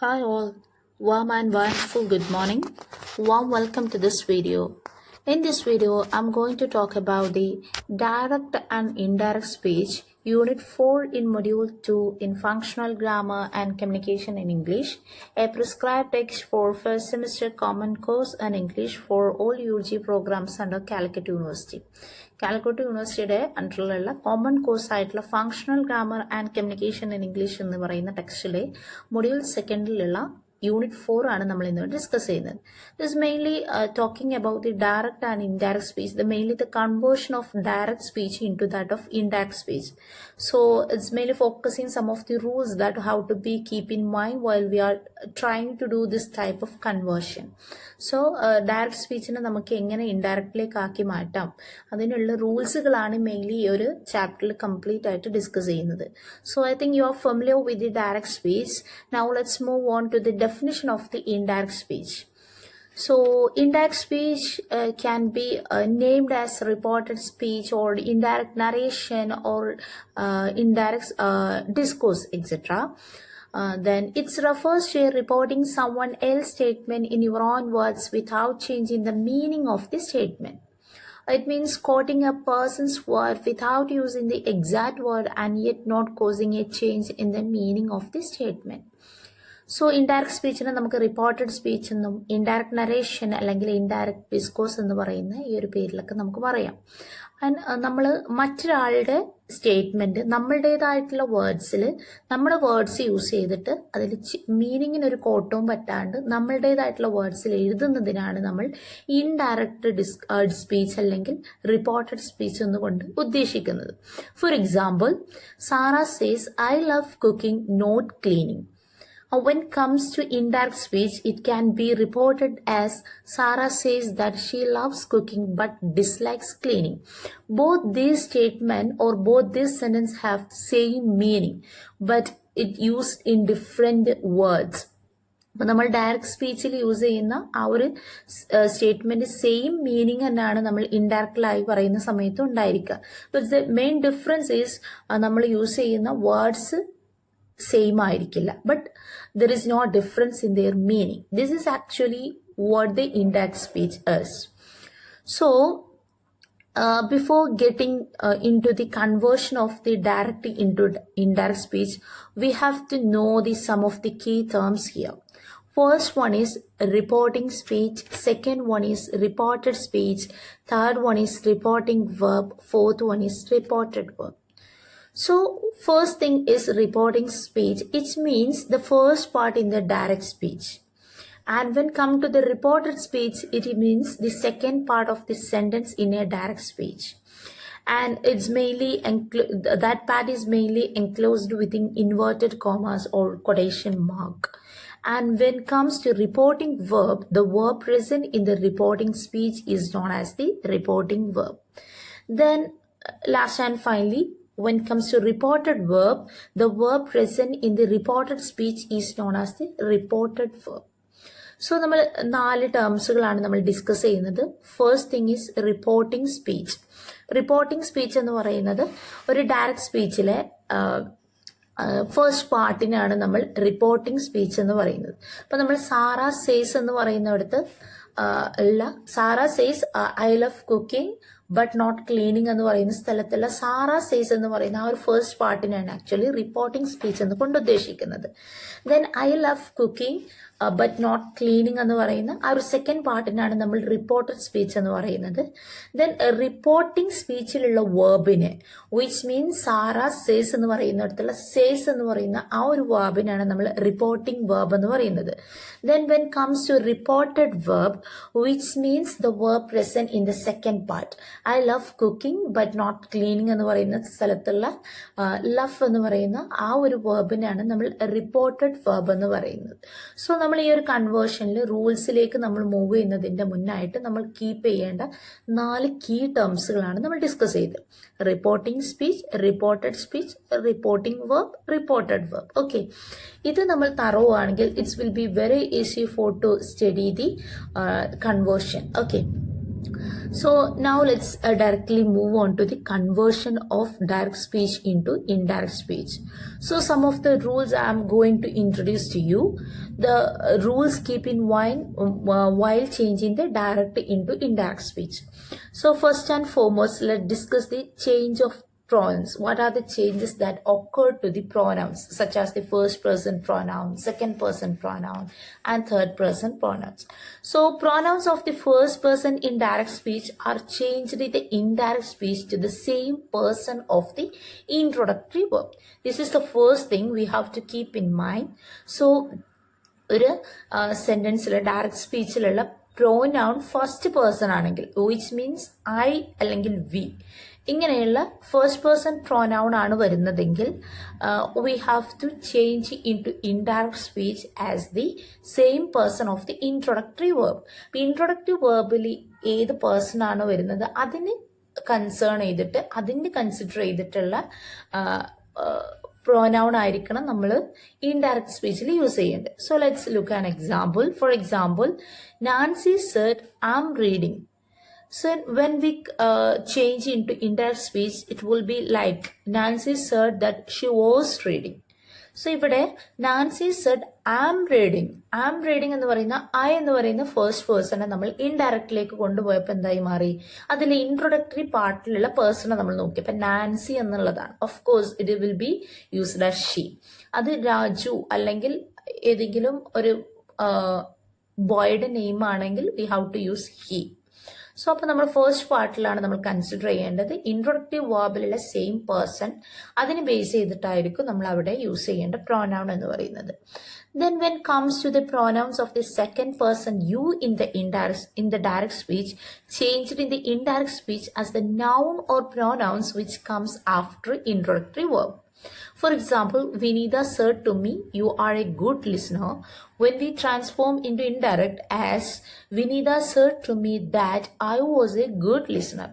Hi all, warm and wonderful good morning. Warm welcome to this video. In this video, I'm going to talk about the direct and indirect speech, Unit 4 in Module 2 in Functional Grammar and Communication in English, a prescribed text for first semester common course and English for all UG programs under Calicut University. Calicut യൂണിവേഴ്സിറ്റിയുടെ അണ്ടറിലുള്ള common course ആയിട്ടുള്ള functional grammar and communication in English എന്ന് പറയുന്ന ടെക്സ്റ്റിലെ module സെക്കൻഡിലുള്ള Unit 4 ആണ് നമ്മൾ ഇന്ന് discuss ചെയ്യുന്നത്. This is mainly talking about the direct and indirect speech, mainly the conversion of direct speech into that of indirect speech. So it's mainly focusing some of the rules that how to be keep in mind while we are trying to do this type of conversion. So direct speechനെ നമുക്ക് എങ്ങനെ ഇൻഡയറക്റ്റിലേക്ക് ആക്കി മാറ്റാം, അതിനുള്ള റൂൾസുകളാണ് mainly ഈ ഒരു ചാപ്റ്ററിൽ complete ആയിട്ട് discuss ചെയ്യുന്നത്. So I think you are familiar with the direct speech. Now let's move on to the definition of the indirect speech. So indirect speech can be named as reported speech or indirect narration or indirect discourse, etc. Then it refers to reporting someone else's statement in your own words without changing the meaning of the statement. It means quoting a person's word without using the exact word and yet not causing a change in the meaning of the statement. So indirect സ്പീച്ചിനെ നമുക്ക് reported speech എന്നും indirect narration അല്ലെങ്കിൽ indirect discourse എന്ന് പറയുന്ന ഈ ഒരു പേരിലൊക്കെ നമുക്ക് പറയാം. ആൻഡ് നമ്മൾ മറ്റൊരാളുടെ സ്റ്റേറ്റ്മെന്റ് നമ്മളുടേതായിട്ടുള്ള വേർഡ്സിൽ നമ്മുടെ വേർഡ്സ് യൂസ് ചെയ്തിട്ട് അതിൽ മീനിങ്ങിനൊരു കോട്ടവും പറ്റാണ്ട് നമ്മളുടേതായിട്ടുള്ള വേർഡ്സിൽ എഴുതുന്നതിനാണ് നമ്മൾ ഇൻഡയറക്റ്റ് സ്പീച്ച് അല്ലെങ്കിൽ റിപ്പോർട്ടഡ് സ്പീച്ച് എന്നുകൊണ്ട് ഉദ്ദേശിക്കുന്നത്. For example, Sara says I love cooking not cleaning. When it comes to indirect speech, it can be reported as Sarah says that she loves cooking but dislikes cleaning. Both these statements or both these sentences have same meaning, but it used in different words. അപ്പോൾ നമ്മൾ direct സ്പീച്ചിൽ use ചെയ്യുന്ന ആ ഒരു statement same meaning തന്നെയാണ് നമ്മൾ ഇൻഡയറക്റ്റിലായി പറയുന്ന സമയത്ത് ഉണ്ടായിരിക്കുക. But the main difference is നമ്മൾ യൂസ് ചെയ്യുന്ന വേർഡ്സ് സെയിം ആയിരിക്കില്ല, but there is no difference in their meaning. This is actually what the indirect speech is. So before getting into the conversion of the direct into indirect speech, we have to know some of the key terms here. First one is reporting speech, second one is reported speech, third one is reporting verb, fourth one is reported verb. So first thing is reporting speech. It means the first part in the direct speech. And when come to the reported speech, it means the second part of the sentence in a direct speech. And it's mainly, that part is mainly enclosed within inverted commas or quotation mark. And when it comes to reporting verb, the verb present in the reporting speech is known as the reporting verb. Then last and finally, when it comes to reported verb, the verb present in the reported speech is known as the reported verb. So നമ്മൾ 4 ടേംസുകളാണ് നമ്മൾ discuss ചെയ്യുന്നത്. First thing is reporting speech. Reporting speech എന്ന് പറയുന്നത് ഒരു direct സ്പീച്ചിലെ first പാർട്ടിനാണ് നമ്മൾ reporting speech എന്ന് പറയുന്നത്. അപ്പൊ നമ്മൾ സാറ സേസ് എന്ന് പറയുന്നിടത്ത് Sara says I love cooking but not cleaning എന്ന് പറയുന്ന സ്ഥലത്തുള്ള സാറ സേസ് എന്ന് പറയുന്ന ആ ഒരു ഫസ്റ്റ് പാർട്ടിനാണ് ആക്ച്വലി റിപ്പോർട്ടിംഗ് സ്പീച്ച് എന്ന് കൊണ്ട് ഉദ്ദേശിക്കുന്നത്. Then I love cooking but not cleaning എന്ന് പറയുന്ന ആ ഒരു സെക്കൻഡ് പാർട്ടിനാണ് നമ്മൾ റിപ്പോർട്ടഡ് സ്പീച്ച് എന്ന് പറയുന്നത്. ദെൻ റിപ്പോർട്ടിംഗ് സ്പീച്ചിലുള്ള വേർബിന് വിച്ച് മീൻസ് സാറ സേസ് എന്ന് പറയുന്നിടത്തുള്ള സേസ് എന്ന് പറയുന്ന ആ ഒരു വേർബിനാണ് നമ്മൾ റിപ്പോർട്ടിംഗ് വേർബ് എന്ന് പറയുന്നത്. Then when comes to reported verb which means the verb present in the second part. I love cooking but not cleaning എന്ന് പറയുന്ന സ്ഥലത്തുള്ള ലവ് എന്ന് പറയുന്ന ആ ഒരു വേർബിനാണ് നമ്മൾ റിപ്പോർട്ടഡ് വേർബ് എന്ന് പറയുന്നത്. സോ നമ്മൾ ഈ ഒരു കൺവേർഷനിൽ റൂൾസിലേക്ക് നമ്മൾ മൂവ് ചെയ്യുന്നതിന്റെ മുന്നായിട്ട് നമ്മൾ കീപ്പ് ചെയ്യേണ്ട 4 കീ ടേംസുകളാണ് നമ്മൾ ഡിസ്കസ് ചെയ്തത്. Reporting speech, reported speech, reporting verb, reported verb. Okay, ഇത് നമ്മൾ തറോ ആണെങ്കിൽ it's will be very easy for to study the conversion. Okay, So now let's directly move on to the conversion of direct speech into indirect speech. So some of the rules I am going to introduce to you. The rules keep in mind while changing the direct into indirect speech. So first and foremost, let's discuss the change of pronouns. What are the changes that occur to the pronouns, such as the first person pronoun, second person pronoun, and third person pronouns? So pronouns of the first person in direct speech are changed in the indirect speech to the same person of the introductory verb. This is the first thing we have to keep in mind. So ഒരു സെന്റൻസിൽ direct സ്പീച്ചിലുള്ള pronoun first person ആണെങ്കിൽ which means I അല്ലെങ്കിൽ we ഇങ്ങനെയുള്ള first person pronoun ആണ് വരുന്നതെങ്കിൽ we have to change into indirect speech as the same person of the introductory verb. Introductory വേർബിൽ ഏത് പേഴ്സൺ ആണ് വരുന്നത് അതിന് കൺസേൺ ചെയ്തിട്ട് അതിന് കൺസിഡർ ചെയ്തിട്ടുള്ള pronoun ആയിരിക്കണം നമ്മൾ ഇൻഡയറക്റ്റ് സ്പീച്ചിൽ യൂസ് ചെയ്യേണ്ടത്. So let's look an example. For example, Nancy said I am reading. So when we change into indirect speech, it will be like Nancy said that she was reading. So ഇവിടെ Nancy said I am reading എന്ന് പറയുന്ന I എന്ന് പറയുന്ന first പേഴ്സണെ നമ്മൾ ഇൻഡയറക്റ്റിലേക്ക് കൊണ്ടുപോയപ്പോൾ എന്തായി മാറി? അതിലെ ഇൻട്രൊഡക്ടറി പാർട്ടിലുള്ള പേഴ്സണെ നമ്മൾ നോക്കി. അപ്പൊ നാൻസി എന്നുള്ളതാണ്. Of course it will be used as she. അത് രാജു അല്ലെങ്കിൽ ഏതെങ്കിലും ഒരു ബോയുടെ നെയിം ആണെങ്കിൽ we have to use he. So അപ്പോൾ നമ്മൾ ഫസ്റ്റ് പാർട്ടിലാണ് നമ്മൾ കൺസിഡർ ചെയ്യേണ്ടത് ഇൻട്രൊഡക്റ്റീവ് വേർബിലുള്ള സെയിം പേഴ്സൺ. അതിന് ബേസ് ചെയ്തിട്ടായിരിക്കും നമ്മൾ അവിടെ യൂസ് ചെയ്യേണ്ട പ്രോനൗൺ എന്ന് പറയുന്നത്. Then when comes to the pronouns of the second person you in the direct speech, changed in the indirect speech as the noun or pronouns which comes after introductory verb. For example, Vinita said to me, you are a good listener. When we transform into indirect as Vinita said to me that I was a good listener.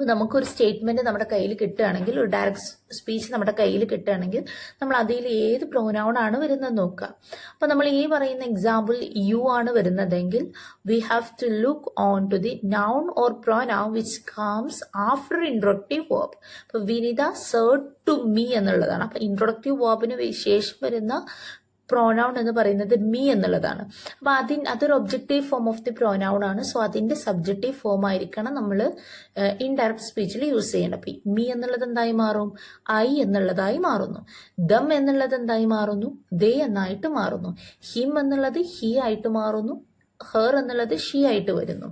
നമുക്കൊരു statement നമ്മുടെ കയ്യിൽ കിട്ടുകയാണെങ്കിൽ, ഒരു direct speech നമ്മുടെ കയ്യിൽ കിട്ടുകയാണെങ്കിൽ നമ്മൾ അതിൽ ഏത് പ്രോനൗൺ ആണ് വരുന്നത് നോക്കുക. അപ്പൊ നമ്മൾ ഈ പറയുന്ന എക്സാമ്പിൾ യു ആണ് വരുന്നതെങ്കിൽ we have to look on to the noun or pronoun which comes after introductive verb. അപ്പൊ വിനിത സെർഡ് ടു മീ എന്നുള്ളതാണ്. അപ്പൊ ഇൻട്രൊഡക്റ്റീവ് വേർബിന് ശേഷം വരുന്ന പ്രോനൗൺ എന്ന് പറയുന്നത് മീ എന്നുള്ളതാണ്. അപ്പൊ അതൊരു objective form of the pronoun ആണ്. സോ അതിന്റെ സബ്ജക്റ്റീവ് ഫോം ആയിരിക്കണം നമ്മൾ ഇൻഡയറക്റ്റ് സ്പീച്ചിൽ യൂസ് ചെയ്യേണ്ടത്. അപ്പൊ മീ എന്നുള്ളത് എന്തായി മാറും? ഐ എന്നുള്ളതായി മാറുന്നു. ദം എന്നുള്ളത് എന്തായി മാറുന്നു? ദേ എന്നായിട്ട് മാറുന്നു. ഹിം എന്നുള്ളത് ഹി ആയിട്ട് മാറുന്നു. ഹെർ എന്നുള്ളത് ഷീ ആയിട്ട് വരുന്നു.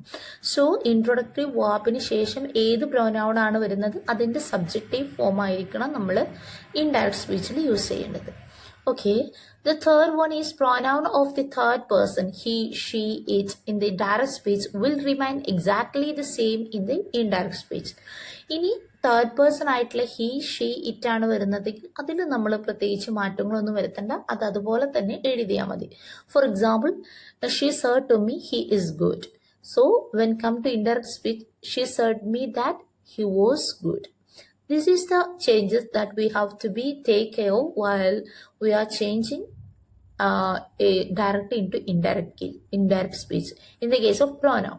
സോ ഇൻട്രൊഡക്ടറി വേർബിന് ശേഷം ഏത് പ്രോനൗൺ ആണ് വരുന്നത് അതിന്റെ സബ്ജക്റ്റീവ് ഫോം ആയിരിക്കണം നമ്മൾ ഇൻഡയറക്റ്റ് സ്പീച്ചിൽ യൂസ് ചെയ്യേണ്ടത്. Okay, the third one is pronoun of the third person, he, she, it in the direct speech will remain exactly the same in the indirect speech. ഇനി third person ആയിട്ടുള്ള he, she, it ആണ് വരുന്നത്. അതിൽ നമ്മൾ പ്രത്യേകിച്ച് മാറ്റങ്ങളൊന്നും വരുത്തണ്ട, അത് അതുപോലെ തന്നെ എഴുതിയാൽ മതി. For example, she said to me he is good. So when come to indirect speech, she said me that he was good. This is the changes that we have to be take care of while we are changing a direct into indirect speech in the case of pronoun.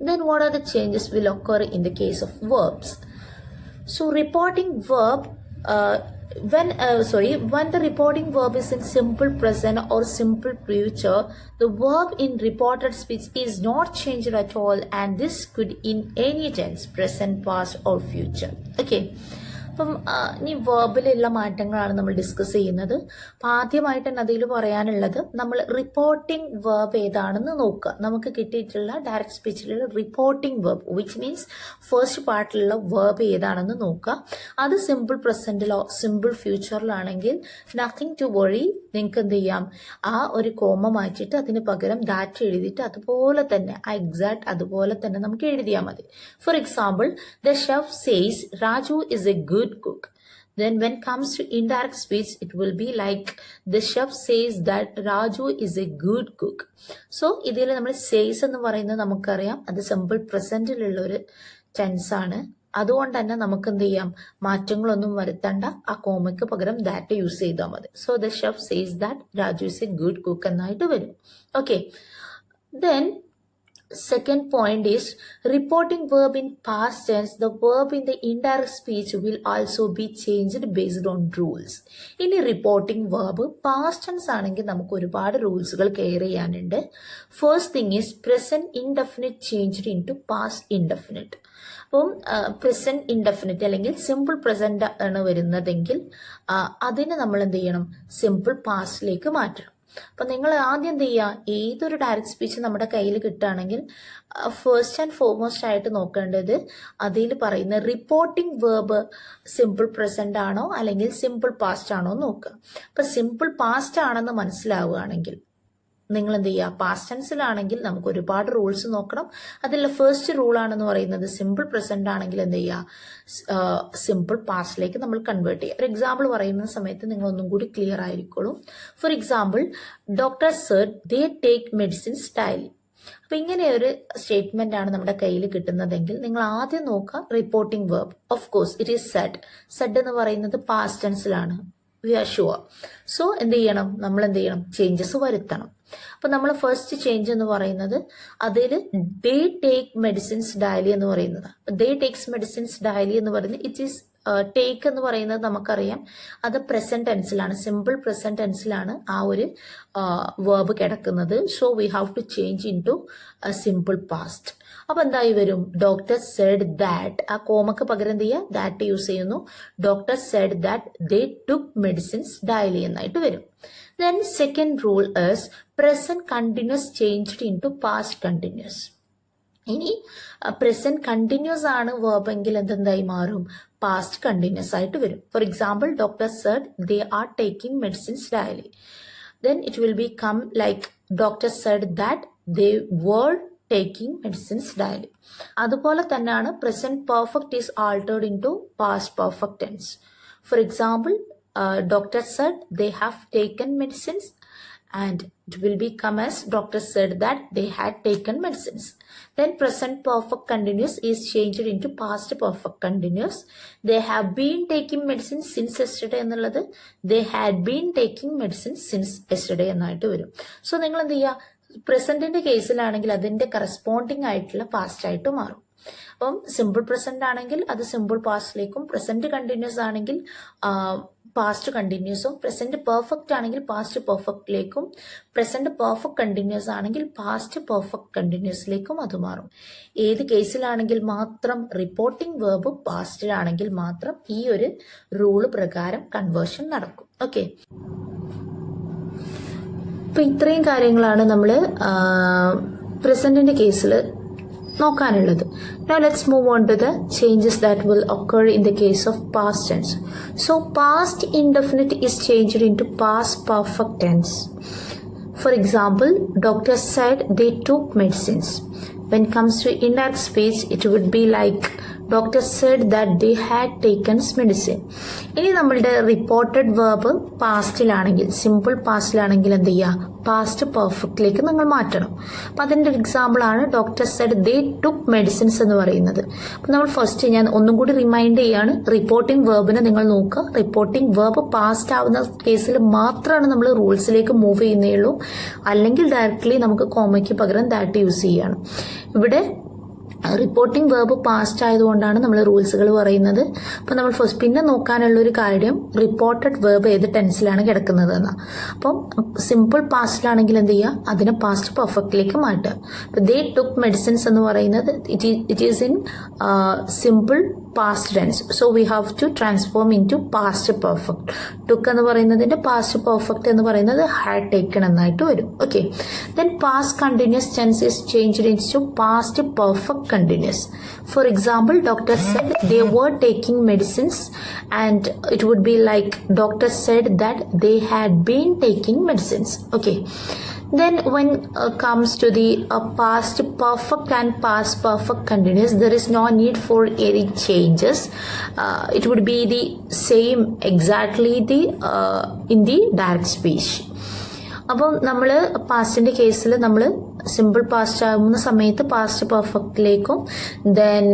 Then what are the changes will occur in the case of verbs? So reporting verb when the reporting verb is in simple present or simple future, the verb in reported speech is not changed at all, and this could in any tense, present, past or future. Okay, അപ്പം ഇനി വേർബിലുള്ള മാറ്റങ്ങളാണ് നമ്മൾ discuss ചെയ്യുന്നത്. അപ്പം ആദ്യമായിട്ട് തന്നെ അതിൽ പറയാനുള്ളത് നമ്മൾ റിപ്പോർട്ടിംഗ് വേർബ് ഏതാണെന്ന് നോക്കുക. നമുക്ക് കിട്ടിയിട്ടുള്ള ഡയറക്റ്റ് സ്പീച്ചിലുള്ള reporting verb which means first പാർട്ടിലുള്ള വേർബ് ഏതാണെന്ന് നോക്കുക. അത് സിമ്പിൾ പ്രസന്റിലോ സിമ്പിൾ ഫ്യൂച്ചറിലാണെങ്കിൽ നത്തിങ് ടു വറി, നിങ്ങൾക്ക് എന്ത് ചെയ്യാം, ആ ഒരു കോമ മാറ്റിയിട്ട് അതിന് പകരം ദാറ്റ് എഴുതിയിട്ട് അതുപോലെ തന്നെ ആ എക്സാക്ട് അതുപോലെ തന്നെ നമുക്ക് എഴുതിയാൽ മതി. For example, the chef says Raju is a good cook. Then when comes to indirect speech, it will be like the chef says that Raju is a good cook. So ഇതിൽ നമ്മൾ says എന്ന് പറയുന്നത് നമുക്കറിയാം അത് സിമ്പിൾ പ്രസന്റിലുള്ള ഒരു tense ആണ്. അതുകൊണ്ട് തന്നെ നമുക്ക് എന്ത് ചെയ്യാം, മാറ്റങ്ങളൊന്നും വരുത്തണ്ട, ആ കോമയ്ക്ക് പകരം ദാറ്റ് യൂസ് ചെയ്താൽ മതി. So the chef says that Raju is a good cook എന്നായിട്ട് വരും. Okay, then Second point is reporting verb in past tense. The verb in the indirect speech will also be changed based on rules. ഇനി reporting verb past tense ആണെങ്കിൽ നമുക്ക് ഒരുപാട് റൂൾസുകൾ care ചെയ്യാനുണ്ട്. First thing is present indefinite changed into past indefinite. അപ്പം present indefinite അല്ലെങ്കിൽ simple present ആണ് വരുന്നതെങ്കിൽ അതിനെ നമ്മൾ എന്ത് ചെയ്യണം, സിമ്പിൾ പാസ്റ്റിലേക്ക് മാറ്റണം. അപ്പൊ നിങ്ങൾ ആദ്യം എന്ത് ചെയ്യുക, ഏതൊരു ഡയറക്റ്റ് സ്പീച്ച് നമ്മുടെ കയ്യിൽ കിട്ടുകയാണെങ്കിൽ ഫസ്റ്റ് ആൻഡ് ഫോർമോസ്റ്റ് ആയിട്ട് നോക്കേണ്ടത് അതിൽ പറയുന്ന റിപ്പോർട്ടിംഗ് വേർബ് സിമ്പിൾ പ്രസന്റ് ആണോ അല്ലെങ്കിൽ സിമ്പിൾ പാസ്റ്റ് ആണോ നോക്കുക. അപ്പൊ സിമ്പിൾ പാസ്റ്റ് ആണെന്ന് മനസ്സിലാവുകയാണെങ്കിൽ നിങ്ങൾ എന്ത് ചെയ്യുക, പാസ്റ്റ് ടെൻസിലാണെങ്കിൽ നമുക്ക് ഒരുപാട് റൂൾസ് നോക്കണം. അതിൽ ഫസ്റ്റ് റൂൾ ആണെന്ന് പറയുന്നത് സിമ്പിൾ പ്രസന്റ് ആണെങ്കിൽ എന്ത് ചെയ്യുക, സിമ്പിൾ പാസ്റ്റിലേക്ക് നമ്മൾ കൺവേർട്ട് ചെയ്യുക. ഒരു എക്സാമ്പിൾ പറയുന്ന സമയത്ത് നിങ്ങൾ ഒന്നും കൂടി ക്ലിയർ ആയിരിക്കുള്ളൂ. For example, doctor said they take medicines daily. അപ്പൊ ഇങ്ങനെ ഒരു സ്റ്റേറ്റ്മെന്റ് ആണ് നമ്മുടെ കയ്യിൽ കിട്ടുന്നതെങ്കിൽ നിങ്ങൾ ആദ്യം നോക്കുക reporting verb. Of course it is said. Said എന്ന് പറയുന്നത് പാസ്റ്റ് ടെൻസിലാണ്. We are sure. സോ എന്ത് ചെയ്യണം, നമ്മൾ എന്ത് ചെയ്യണം, ചേഞ്ചസ് വരുത്തണം. അപ്പൊ നമ്മൾ ഫസ്റ്റ് ചേഞ്ച് എന്ന് പറയുന്നത് അതിൽ ദേ ടേക്ക് മെഡിസിൻസ് ഡെയിലി എന്ന് പറയുന്നത്, ദേ ടേക്സ് മെഡിസിൻസ് ഡെയിലി എന്ന് പറയുന്നത് ഇറ്റ് ഈസ് ടേക്ക് എന്ന് പറയുന്നത് നമുക്കറിയാം അത് പ്രസന്റ് ടെൻസിലാണ്, സിമ്പിൾ പ്രസന്റ് ടെൻസിലാണ് ആ ഒരു വേർബ് കിടക്കുന്നത്. So we have to change into simple past. അപ്പൊ എന്തായി വരും, ഡോക്ടർ സെഡ് ദാറ്റ്, ആ കോമക്ക് പകരം എന്ത് ചെയ്യുക, ദാറ്റ് യൂസ് ചെയ്യുന്നു. Doctor said that they took medicines daily എന്നായിട്ട് വരും. Then second rule is present continuous changed into past continuous. ഇനി പ്രസന്റ് കണ്ടിന്യൂസ് ആണ് വേർബ് എങ്കിൽ എന്തെന്തായി മാറും, പാസ്റ്റ് കണ്ടിന്യൂസ് ആയിട്ട് വരും. Four example, doctor said they are taking medicines daily. Then it will become like doctor said that they were taking medicines daily. അതുപോലെ തന്നെയാണ് present perfect is altered into past perfect tense. For example, doctor said they have taken medicines, and it will become as doctor said that they had taken medicines. Then present perfect continuous is changed into past perfect continuous. They have been taking medicines since yesterday എന്നുള്ളത് they had been taking medicines since yesterday എന്നായിട്ട് വരും. So നിങ്ങൾ എന്ത് ചെയ്യുക, പ്രസന്റിന്റെ കേസിലാണെങ്കിൽ അതിന്റെ corresponding ആയിട്ടുള്ള past ആയിട്ട് മാറും. അപ്പം സിമ്പിൾ പ്രസന്റ് ആണെങ്കിൽ അത് സിമ്പിൾ പാസ്റ്റിലേക്കും, പ്രസന്റ് കണ്ടിന്യൂസ് ആണെങ്കിൽ പാസ്റ്റ് കണ്ടിന്യൂസും, പ്രസന്റ് പെർഫെക്റ്റ് ആണെങ്കിൽ പാസ്റ്റ് പെർഫെക്റ്റിലേക്കും, പ്രസന്റ് പെർഫെക്റ്റ് കണ്ടിന്യൂസ് ആണെങ്കിൽ പാസ്റ്റ് പെർഫെക്റ്റ് കണ്ടിന്യൂസിലേക്കും അത് മാറും. ഏത് കേസിലാണെങ്കിൽ മാത്രം റിപ്പോർട്ടിംഗ് വേർബ് പാസ്റ്റിലാണെങ്കിൽ മാത്രം ഈ ഒരു റൂള് പ്രകാരം കൺവേർഷൻ നടക്കും. ഓക്കെ, അപ്പൊ ഇത്രയും കാര്യങ്ങളാണ് നമ്മൾ പ്രസന്റിന്റെ കേസിൽ നോക്കാനുള്ളത്. Now let's move on to the changes that will occur in the case of past tense. So past indefinite is changed into past perfect tense. For example, doctor said they took medicines. When it comes to indirect speech, it would be like doctor said that they had taken medicine. ഇനി നമ്മളുടെ reported verb പാസ്റ്റിലാണെങ്കിൽ, simple പാസ്റ്റിലാണെങ്കിൽ എന്ത് ചെയ്യുക, past പെർഫെക്റ്റിലേക്ക് നിങ്ങൾ മാറ്റണം. അപ്പൊ അതിന്റെ ഒരു example ആണ് ഡോക്ടർ സെഡ് ദേ ടുക്ക് മെഡിസിൻസ് എന്ന് പറയുന്നത്. അപ്പൊ നമ്മൾ ഫസ്റ്റ് ഞാൻ ഒന്നും കൂടി റിമൈൻഡ് ചെയ്യാണ്, റിപ്പോർട്ടിംഗ് വേർബിനെ നിങ്ങൾ നോക്കുക. റിപ്പോർട്ടിംഗ് വേർബ് പാസ്റ്റ് ആവുന്ന കേസിൽ മാത്രമാണ് നമ്മൾ റൂൾസിലേക്ക് മൂവ് ചെയ്യുന്നേ, അല്ലെങ്കിൽ ഡയറക്ട്ലി നമുക്ക് കോമയ്ക്ക് പകരം ദാറ്റ് യൂസ് ചെയ്യാണ്. ഇവിടെ റിപ്പോർട്ടിംഗ് വേർബ് പാസ്റ്റ് ആയതുകൊണ്ടാണ് നമ്മൾ റൂൾസുകൾ പറയുന്നത്. അപ്പൊ നമ്മൾ ഫസ്റ്റ് പിന്നെ നോക്കാനുള്ള ഒരു കാര്യം റിപ്പോർട്ടഡ് വേർബ് ഏത് ടെൻസിലാണ് കിടക്കുന്നത് എന്നാ. അപ്പം സിമ്പിൾ പാസ്റ്റിലാണെങ്കിൽ എന്ത് ചെയ്യുക, അതിനെ പാസ്റ്റ് പെർഫെക്റ്റിലേക്ക് മാറ്റുക. അപ്പൊ ദേ ടുക്ക് മെഡിസിൻസ് എന്ന് പറയുന്നത് it is in simple past tense. So we have to transform into past perfect. Took എന്ന് പറയുന്നതിന്റെ പാസ്റ്റ് പെർഫെക്റ്റ് എന്ന് പറയുന്നത് ഹാഡ് ടേക്കൺ എന്നായിട്ട് വരും. Okay, then past continuous tense is changed into past perfect continuous. For example, doctor said they were taking medicines, and it would be like doctor said that they had been taking medicines. Okay, then when comes to the past perfect and past perfect continuous, there is no need for any changes. It would be the same exactly the in the direct speech. അപ്പം നമ്മൾ പാസ്റ്റിന്റെ കേസിൽ നമ്മൾ simple past ആകുന്ന സമയത്ത് past പെർഫെക്റ്റിലേക്കും then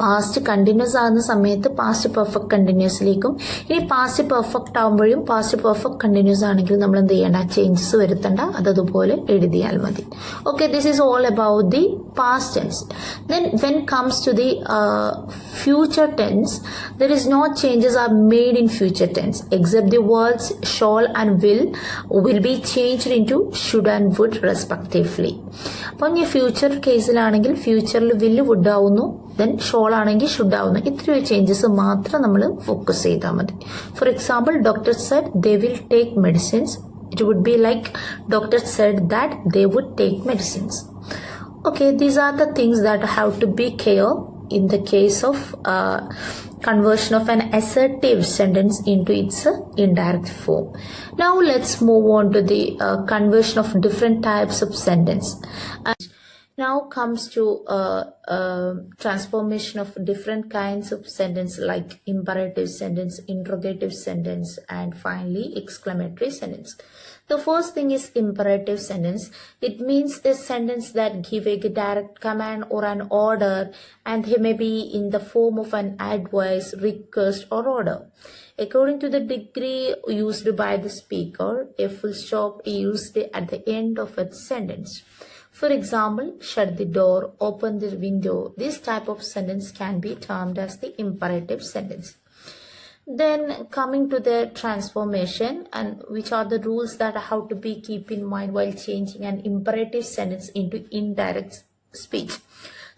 past continuous ആകുന്ന സമയത്ത് past perfect കണ്ടിന്യൂസിലേക്കും, ഇനി പാസ്റ്റ് പെർഫെക്റ്റ് ആകുമ്പോഴും പാസ്റ്റ് പെർഫെക്റ്റ് കണ്ടിന്യൂസ് ആണെങ്കിൽ നമ്മൾ എന്ത് ചെയ്യേണ്ട, ചേഞ്ചസ് വരുത്തണ്ട, അതുപോലെ എഴുതിയാൽ മതി. Okay, this is all about the past tense. Then when comes to the future tense, there is no changes are made in future tense except the words shall and will be changed into should and would respectively. അപ്പം ഈ future കേസിലാണെങ്കിൽ ഫ്യൂച്ചറിൽ വില്ല് would ആവുന്നു, then shawl ആണെങ്കിൽ should ആവുന്നു. ഇത്രയും changes മാത്രം നമ്മൾ ഫോക്കസ് ചെയ്താൽ മതി. For example, doctor said they will take medicines. It would be like doctor said that they would take medicines. Okay, these are the things that have to be clear in the case of conversion of an assertive sentence into its indirect form. Now let's move on to the conversion of different types of sentence. Now comes to transformation of different kinds of sentence like imperative sentence, interrogative sentence, and finally exclamatory sentence. The first thing is imperative sentence. It means the sentence that give a direct command or an order, and they may be in the form of an advice, request, or order. According to the degree used by the speaker, a full stop is used at the end of a sentence. For example, shut the door, open the window. This type of sentence can be termed as the imperative sentence. Then coming to the transformation, and which are the rules that have to be keep in mind while changing an imperative sentence into indirect speech.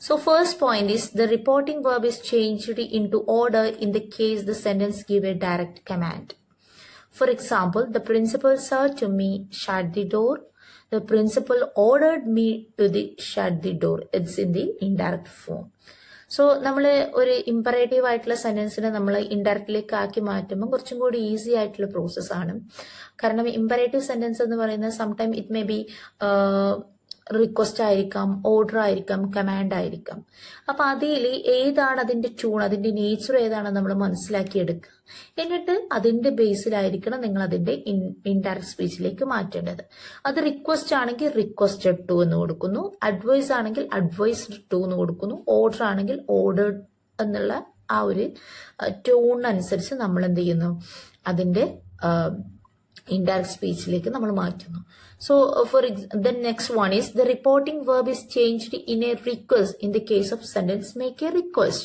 So first point is the reporting verb is changed into order in the case the sentence give a direct command. For example, the principal said to me, shut the door. The principal ordered me to shut the door. It's in the indirect form. So നമ്മൾ ഒരു imperative ആയിട്ടുള്ള സെന്റൻസിനെ നമ്മൾ ഇൻഡയറക്റ്റിലേക്ക് ആക്കി മാറ്റുമ്പോൾ കുറച്ചും കൂടി easy ആയിട്ടുള്ള പ്രോസസ്സാണ്. കാരണം ഇമ്പറേറ്റീവ് സെന്റൻസ് എന്ന് പറയുന്നത് sometime it may be request ആയിരിക്കാം, ഓർഡർ ആയിരിക്കാം, കമാൻഡ് ആയിരിക്കാം. അപ്പൊ അതിൽ ഏതാണ് അതിന്റെ ട്യൂൺ, അതിന്റെ നേച്ചർ ഏതാണെന്ന് നമ്മൾ മനസ്സിലാക്കിയെടുക്കുക. എന്നിട്ട് അതിന്റെ ബേസിലായിരിക്കണം നിങ്ങൾ അതിന്റെ ഇൻഡയറക്റ്റ് സ്പീച്ചിലേക്ക് മാറ്റേണ്ടത്. അത് റിക്വസ്റ്റ് ആണെങ്കിൽ റിക്വസ്റ്റഡ് ടു എന്ന് കൊടുക്കുന്നു, അഡ്വൈസ് ആണെങ്കിൽ അഡ്വൈസ്ഡ് ടു എന്ന് കൊടുക്കുന്നു, ഓർഡർ ആണെങ്കിൽ ഓർഡേഡ് എന്നുള്ള ആ ഒരു ടോണിനനുസരിച്ച് നമ്മൾ എന്ത് ചെയ്യുന്നു, അതിന്റെ indirect speechലേക്ക് നമ്മൾ മാറ്റുന്നു. So the next one is the reporting verb is changed in a request in the case of sentence make a request.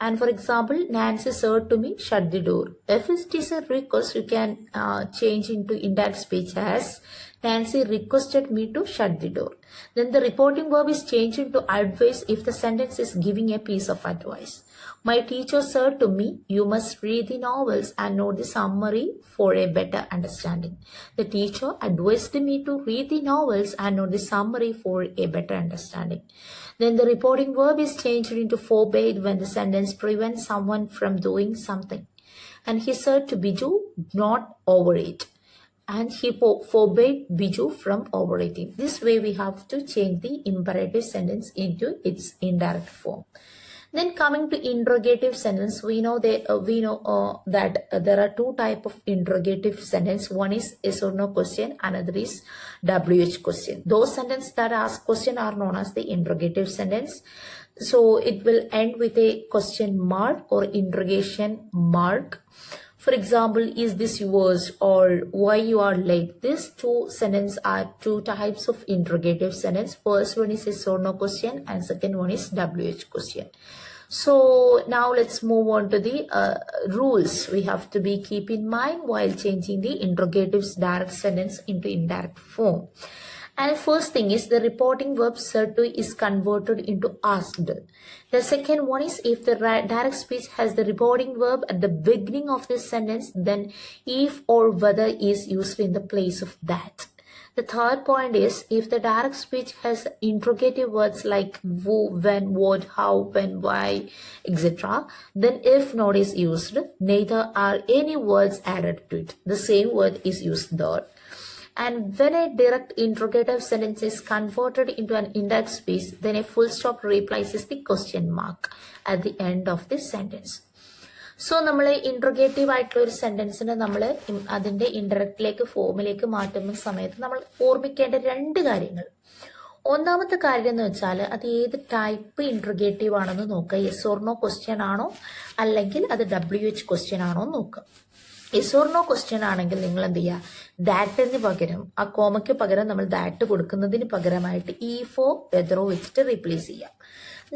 And for example, Nancy said to me, shut the door. If it is a request, you can change into indirect speech as Nancy requested me to shut the door. Then the reporting verb is changed into advice if the sentence is giving a piece of advice. My teacher said to me, you must read the novels and know the summary for a better understanding. The teacher advised me to read the novels and know the summary for a better understanding. Then the reporting verb is changed into forbade when the sentence prevents someone from doing something. And he said to Biju, not overeat. And he forbade Biju from overeating. This way we have to change the imperative sentence into its indirect form. Then coming to interrogative sentence, we know that there are two type of interrogative sentence. One is yes or no question, another is WH question. Those sentences that ask question are known as the interrogative sentence. So it will end with a question mark or interrogation mark. For example, is this yours or why you are late? These two sentences are two types of interrogative sentence. First one is yes or no question and second one is WH question. So now let's move on to the rules we have to be keep in mind while changing the interrogative's direct sentence into indirect form. And first thing is the reporting verb said to is converted into asked. The second one is if the direct speech has the reporting verb at the beginning of this sentence, then if or whether is used in the place of that. The third point is if the direct speech has interrogative words like who, when, what, how, when, why, etc., then if not is used, neither are any words added to it. The same word is used there. And when a direct interrogative sentence is converted into an indirect speech, then a full stop replaces the question mark at the end of this sentence. So നമ്മൾ interrogative ആയിട്ടുള്ള ഒരു സെന്റൻസിനെ നമ്മൾ അതിന്റെ ഇൻഡയറക്റ്റിലേക്ക് ഫോമിലേക്ക് മാറ്റുന്ന സമയത്ത് നമ്മൾ ഓർമ്മിക്കേണ്ട രണ്ട് കാര്യങ്ങൾ. ഒന്നാമത്തെ കാര്യം എന്ന് വെച്ചാൽ അത് ഏത് ടൈപ്പ് ഇൻട്രിഗേറ്റീവ് ആണെന്ന് നോക്കുക. യെസ് ഓർ നോ ക്വസ്റ്റ്യൻ ആണോ അല്ലെങ്കിൽ അത് WH ക്വസ്റ്റ്യൻ ആണോ എന്ന് നോക്കുക. യെസ് ഓർ നോ ക്വസ്റ്റ്യൻ ആണെങ്കിൽ നിങ്ങൾ എന്ത് ചെയ്യുക, ദാറ്റിന് പകരം ആ കോമയ്ക്ക് പകരം നമ്മൾ ദാറ്റ് കൊടുക്കുന്നതിന് പകരമായിട്ട് ഫോർ വെദറോ വെച്ചിട്ട് റീപ്ലേസ് ചെയ്യാം.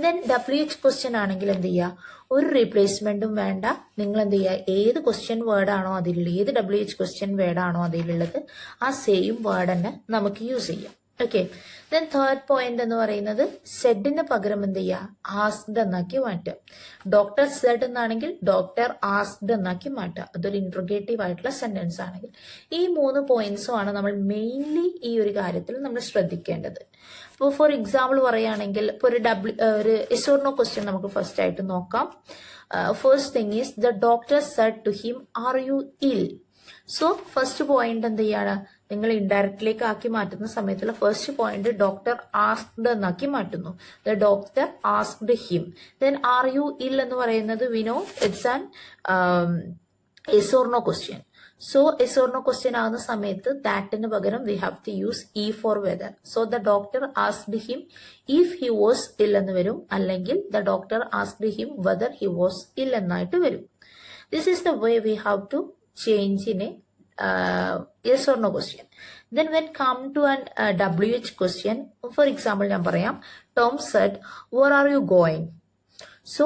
ദെൻ WH ക്വസ്റ്റ്യൻ ആണെങ്കിൽ എന്ത് ചെയ്യുക, ഒരു റീപ്ലേസ്മെന്റും വേണ്ട. നിങ്ങൾ എന്ത് ചെയ്യുക, ഏത് ക്വസ്റ്റ്യൻ വേർഡാണോ അതിലുള്ളത്, ഏത് WH ക്വസ്റ്റ്യൻ വേർഡാണോ അതിലുള്ളത് ആ സെയിം വേർഡ് തന്നെ നമുക്ക് യൂസ് ചെയ്യാം. ഓക്കെ. ദെൻ തേർഡ് പോയിന്റ് എന്ന് പറയുന്നത് സെഡിന് പകരം എന്ത് ചെയ്യുക, ആസ്ക്ഡ് എന്നാക്കി മാറ്റുക. ഡോക്ടർ സെഡ് എന്നാണെങ്കിൽ ഡോക്ടർ ആസ്ക്ഡ് എന്നാക്കി മാറ്റുക. അതൊരു ഇൻട്രോഗേറ്റീവ് ആയിട്ടുള്ള സെന്റൻസ് ആണെങ്കിൽ. ഈ 3 പോയിന്റ്സും ആണ് നമ്മൾ മെയിൻലി ഈ ഒരു കാര്യത്തിൽ നമ്മൾ ശ്രദ്ധിക്കേണ്ടത്. ഇപ്പോൾ ഫോർ എക്സാമ്പിൾ പറയുകയാണെങ്കിൽ ഇപ്പോൾ ഒരു യെസ് ഓർ നോ ക്വസ്റ്റ്യൻ നമുക്ക് ഫസ്റ്റ് ആയിട്ട് നോക്കാം. First thing is the doctor said to him are you ill. So first point എന്ത് ചെയ്യാണ്, നിങ്ങൾ ഇൻഡയറക്റ്റിലേക്ക് ആക്കി മാറ്റുന്ന സമയത്തുള്ള ഫസ്റ്റ് പോയിന്റ് ഡോക്ടർ ആസ്ക്ഡ് എന്നാക്കി മാറ്റുന്നു. The doctor asked him. Then are you ill എന്ന് പറയുന്നത് we know it's an yes or no question. So yes or no question ആകുന്ന സമയത്ത് ദാറ്റിന് പകരം we have to use for whether. So the doctor asked him if he was ill എന്ന് വരും, അല്ലെങ്കിൽ the doctor asked him whether he was ill എന്നായിട്ട് വരും. This is the way we have to change in a yes or no question. Then when come to an WH question, for example ഞാൻ പറയാം, Tom said where are you going. So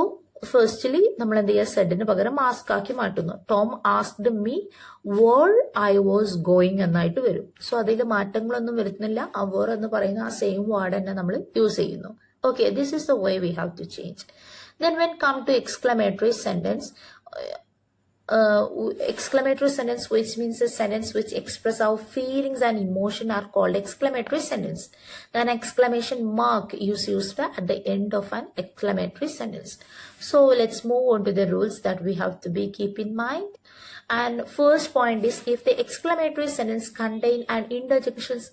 firstly നമ്മൾ എന്ത് ചെയ്യുക, സെഡിന് പകരം ask ആക്കി മാറ്റുന്നു. Tom asked me where I was going എന്നായിട്ട് വരും. സോ അതിൽ മാറ്റങ്ങളൊന്നും വരുന്നില്ല. ആ വേർ എന്ന് പറയുന്ന ആ സെയിം വേർഡ് തന്നെ നമ്മൾ യൂസ് ചെയ്യുന്നു. Okay, this is the way we have to change. Then when come to exclamatory sentence, exclamatory sentence, which means a sentence which express our feelings and emotion, are called exclamatory sentence. Then exclamation mark is used at the end of an exclamatory sentence. So let's move on to the rules that we have to be keep in mind. And first point is, if the exclamatory sentence contain an interjections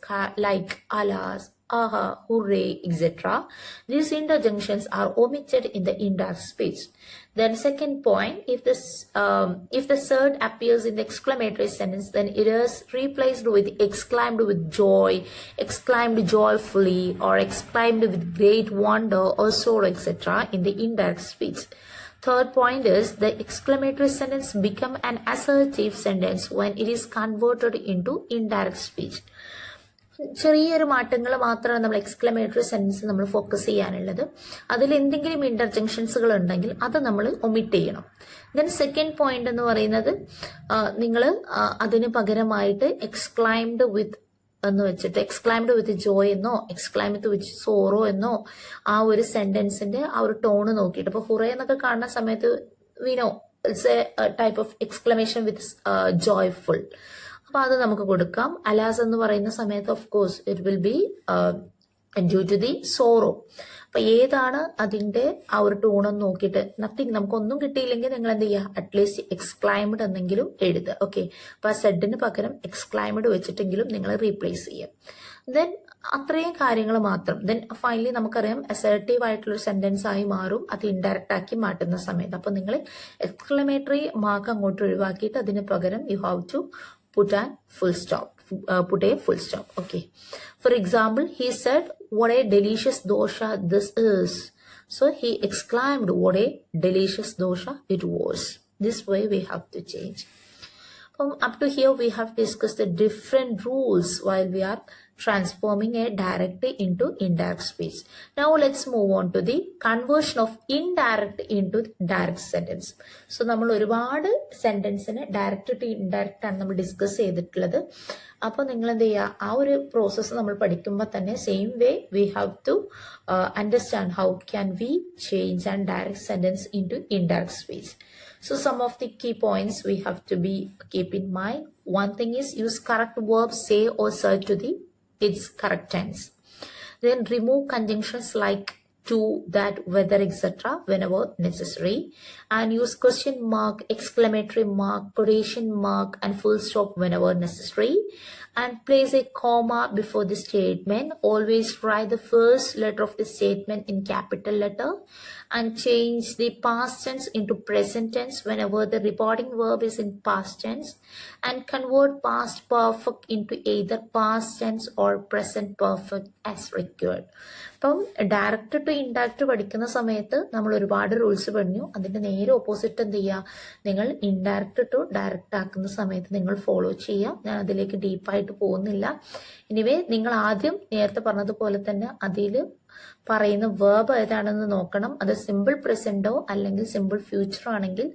like alas, aha, hooray, etc., these interjections are omitted in the indirect speech. Then second point, if the third appears in the exclamatory sentence, then it is replaced with exclaimed with joy, exclaimed joyfully, or exclaimed with great wonder or sorrow, etc., in the indirect speech. Third point is, the exclamatory sentence become an assertive sentence when it is converted into indirect speech. ചെറിയൊരു മാറ്റങ്ങൾ മാത്രമാണ് നമ്മൾ exclamatory sentence നമ്മൾ focus ചെയ്യാനുള്ളത്. അതിൽ എന്തെങ്കിലും ഇന്റർജങ്ഷൻസുകൾ ഉണ്ടെങ്കിൽ അത് നമ്മൾ ഒമിറ്റ് ചെയ്യണം. ദെൻ സെക്കൻഡ് പോയിന്റ് എന്ന് പറയുന്നത്, നിങ്ങൾ അതിന് പകരമായിട്ട് എക്സ്ക്ലൈംഡ് വിത്ത് എന്ന് വെച്ചിട്ട് എക്സ്ക്ലൈംഡ് വിത്ത് ജോയ് എന്നോ എക്സ്ക്ലൈംഡ് വിത്ത് സോറോ എന്നോ ആ ഒരു സെന്റൻസിന്റെ ആ ഒരു ടോണ് നോക്കിയിട്ട്, ഇപ്പൊ ഹുറേ എന്നൊക്കെ കാണുന്ന സമയത്ത് we know it's a type of exclamation with joyful. അപ്പൊ അത് നമുക്ക് കൊടുക്കാം. അലാസ് എന്ന് പറയുന്ന സമയത്ത് of course it will be due to the sorrow. അപ്പൊ ഏതാണ് അതിന്റെ ആ ഒരു ടൂണെന്ന് നോക്കിയിട്ട്, നത്തിങ് നമുക്കൊന്നും കിട്ടിയില്ലെങ്കിൽ നിങ്ങൾ എന്ത് ചെയ്യുക, അറ്റ്ലീസ്റ്റ് എക്സ്ക്ലൈംഡ് എന്നെങ്കിലും എഴുതുക. ഓക്കെ, അപ്പൊ ആ സെഡിന് പകരം എക്സ്ക്ലൈംഡ് വെച്ചിട്ടെങ്കിലും നിങ്ങൾ റീപ്ലേസ് ചെയ്യുക. ദെൻ അത്രയും കാര്യങ്ങൾ മാത്രം. ദെൻ ഫൈനലി നമുക്കറിയാം അസർട്ടീവ് ആയിട്ടുള്ള ഒരു സെന്റൻസ് ആയി മാറും അത് ഇൻഡയറക്റ്റ് ആക്കി മാറ്റുന്ന സമയത്ത്. അപ്പൊ നിങ്ങൾ എക്സ്ക്ലമേറ്ററി മാർക്ക് അങ്ങോട്ട് ഒഴിവാക്കിയിട്ട് അതിന് പകരം you have to put a full stop. Okay, for example, he said what a delicious dosha this is. So he exclaimed what a delicious dosha it was. This way we have to change. Up to here we have discussed the different rules while we are transforming a direct into indirect speech. Now let's move on to the conversion of indirect into direct sentence. So നമ്മൾ ഒരുപാട് സെന്റൻസിനെ direct to indirect ആണ് നമ്മൾ discuss ചെയ്തിട്ടുള്ളത്. അപ്പോൾ നിങ്ങൾ എന്ത് ചെയ്യുക, ആ ഒരു പ്രോസസ്സ് നമ്മൾ പഠിക്കുമ്പോൾ തന്നെ same way we have to understand how can we change and direct sentence into indirect speech. So some of the key points we have to be keep in mind. One thing is, use correct verb say or say to its correct tense. Then remove conjunctions like to, that, whether, etc. whenever necessary, and use question mark, exclamatory mark, quotation mark, and full stop whenever necessary. and place a comma before the statement. Always write the first letter of the statement in capital letter and change the past tense into present tense whenever the reporting verb is in past tense, and convert past perfect into either past tense or present perfect as required. അപ്പം direct to indirect പഠിക്കുന്ന സമയത്ത് നമ്മൾ ഒരുപാട് rules പഠിഞ്ഞു. അതിന്റെ നേരെ opposite എന്ത് ചെയ്യുക, നിങ്ങൾ ഇൻഡയറക്റ്റ് ടു ഡയറക്റ്റ് ആക്കുന്ന സമയത്ത് നിങ്ങൾ ഫോളോ ചെയ്യുക. ഞാൻ അതിലേക്ക് ഡീപ്പായിട്ട് പോകുന്നില്ല. എനിവേ നിങ്ങൾ ആദ്യം നേരത്തെ പറഞ്ഞതുപോലെ തന്നെ അതിൽ പറയുന്ന വേർബ് ഏതാണെന്ന് നോക്കണം. അത് സിമ്പിൾ പ്രസന്റോ അല്ലെങ്കിൽ സിമ്പിൾ ഫ്യൂച്ചറോ ആണെങ്കിൽ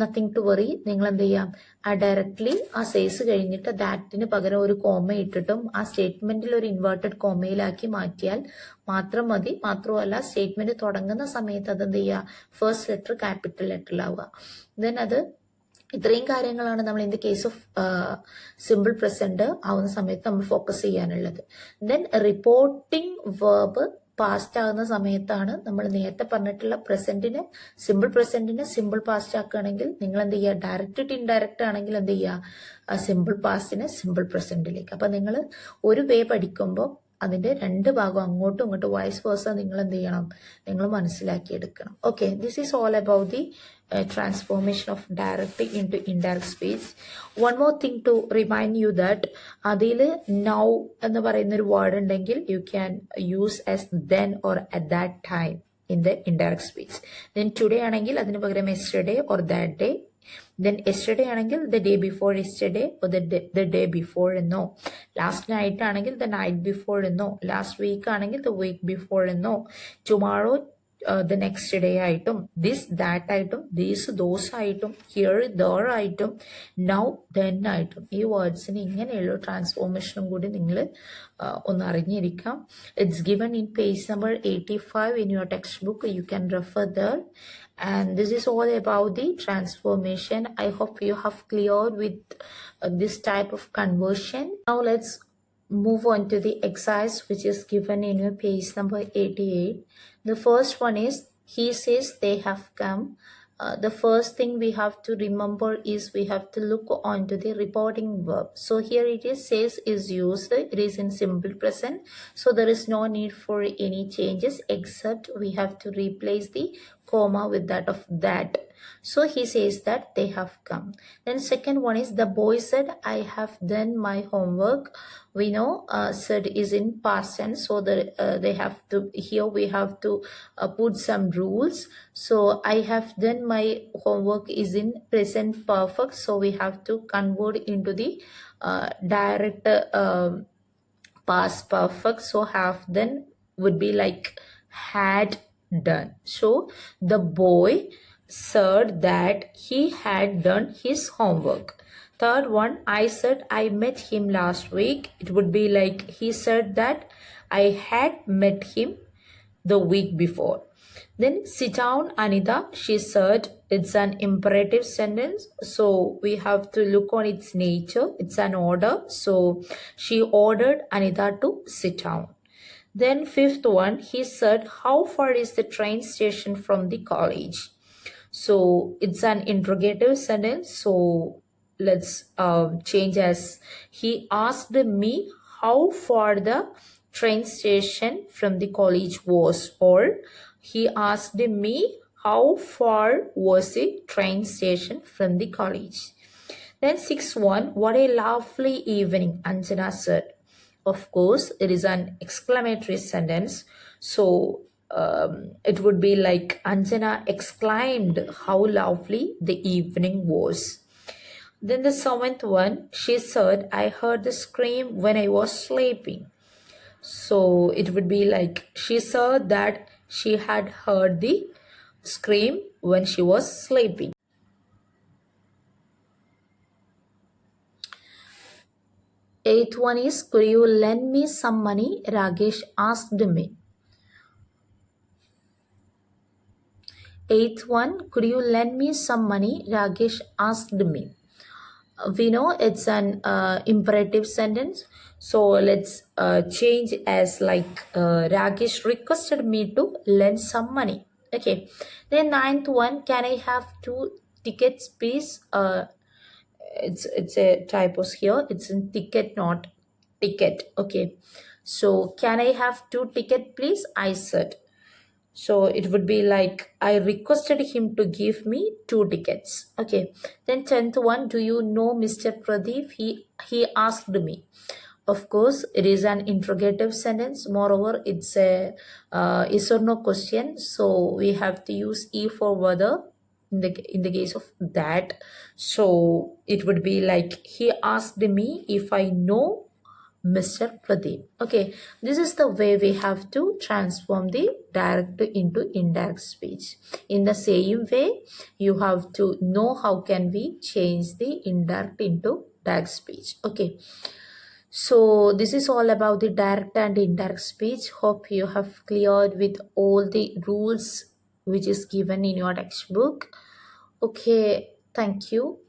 നത്തിങ് ടു വറി. നിങ്ങൾ എന്ത് ചെയ്യാം, ആ ഡയറക്ട്ലി ആ സേസ് കഴിഞ്ഞിട്ട് ദാറ്റിന് പകരം ഒരു കോമ ഇട്ടിട്ടും ആ സ്റ്റേറ്റ്മെന്റിൽ ഒരു ഇൻവേർട്ടഡ് കോമയിലാക്കി മാറ്റിയാൽ മാത്രം മതി. മാത്രമല്ല സ്റ്റേറ്റ്മെന്റ് തുടങ്ങുന്ന സമയത്ത് അത് എന്ത് ചെയ്യുക, ഫസ്റ്റ് ലെറ്റർ ക്യാപിറ്റൽ ലെറ്ററിലാവുക. ദെൻ അത് ഇത്രയും കാര്യങ്ങളാണ് നമ്മൾ in the case of simple present ആവുന്ന സമയത്ത് നമ്മൾ ഫോക്കസ് ചെയ്യാനുള്ളത്. ദെൻ റിപ്പോർട്ടിംഗ് വേർബ് പാസ്റ്റ് ആകുന്ന സമയത്താണ് നമ്മൾ നേരത്തെ പറഞ്ഞിട്ടുള്ള പ്രസന്റിന് സിമ്പിൾ പാസ്റ്റ് ആക്കുകയാണെങ്കിൽ നിങ്ങൾ എന്ത് ചെയ്യുക, ഡയറക്റ്റ് ടു ഇൻഡയറക്റ്റ് ആണെങ്കിൽ എന്ത് ചെയ്യുക, സിമ്പിൾ പാസ്റ്റിനെ സിമ്പിൾ പ്രസന്റിലേക്ക്. അപ്പൊ നിങ്ങൾ ഒരു വേ പഠിക്കുമ്പോൾ അതിന്റെ രണ്ട് ഭാഗം അങ്ങോട്ടും ഇങ്ങോട്ടും വൈസ് വേഴ്സ നിങ്ങൾ എന്ത് ചെയ്യണം, നിങ്ങൾ മനസ്സിലാക്കിയെടുക്കണം. Okay, this is all about the transformation of direct into indirect speech. One more thing to remind you that അതിൽ now എന്ന് പറയുന്ന ഒരു വേർഡ് ഉണ്ടെങ്കിൽ you can use as then or at that time in the indirect speech. Then today ആണെങ്കിൽ അതിന് പകരം yesterday or that day. Then yesterday ആണെങ്കിൽ the day before yesterday or the day before എന്നോ, last night ആണെങ്കിൽ the night before എന്നോ, last week ആണെങ്കിൽ the week before എന്നോ, tomorrow the next day ആയിട്ടും, this that ആയിട്ടും, these those ആയിട്ടും, here there ആയിട്ടും, now then ആയിട്ടും, ഈ വേർഡ്സിന് ഇങ്ങനെയുള്ള ട്രാൻസ്ഫോർമേഷനും കൂടി നിങ്ങൾ ഒന്ന് അറിഞ്ഞിരിക്കാം. It's given in page number 85 in your textbook. You can refer there. And this is all about the transformation. I hope you have cleared with this type of conversion. Now let's move on to the exercise which is given in your page number 88. The first one is, he says they have come. The first thing we have to remember is we have to look onto the reporting verb. So here it is, says is used. It is in simple present. So there is no need for any changes except we have to replace the comma with that of that. So he says that they have come. Then second one is, the boy said, I have done my homework. We know said is in past tense, so they have to, here we have to put some rules. So I have done my homework is in present perfect, so we have to convert into the direct past perfect. So have done would be like had done. So the boy said that he had done his homework. Third one, I said I met him last week. It would be like, he said that I had met him the week before. Then sit down, Anita, she said. It's an imperative sentence, so we have to look on its nature. It's an order, so she ordered Anita to sit down. Then fifth one, he said, how far is the train station from the college? So it's an interrogative sentence, so let's change as, he asked me how far the train station from the college was, or he asked me how far was the train station from the college. Then sixth one, what a lovely evening, Anjana said. Of course, it is an exclamatory sentence, so it would be like, Anjana exclaimed how lovely the evening was. Then the seventh one, she said, I heard the scream when I was sleeping. So it would be like, she said that she had heard the scream when she was sleeping. Eighth one is, could you lend me some money? Ragesh asked me. Eighth one, could you lend me some money? Ragesh asked me. We know it's an imperative sentence, so let's change as like, Ragesh requested me to lend some money. Okay. Then ninth one, can I have 2 tickets please? it's a typos here. It's in ticket, not ticket. Okay. So can I have two ticket, please? I said. So it would be like I requested him to give me two tickets. Okay. Then 10th one, do you know Mr. Pradeep? He asked me. Of course, it is an interrogative sentence. Moreover, it's a yes or no question. So we have to use E for whether in the case of that. So it would be like he asked me if I know Mr. Pradeep. Okay, this is the way we have to transform the direct into indirect speech. In the same way, you have to know how can we change the indirect into direct speech. Okay, so this is all about the direct and indirect speech. Hope you have cleared with all the rules which is given in your textbook. Okay, thank you.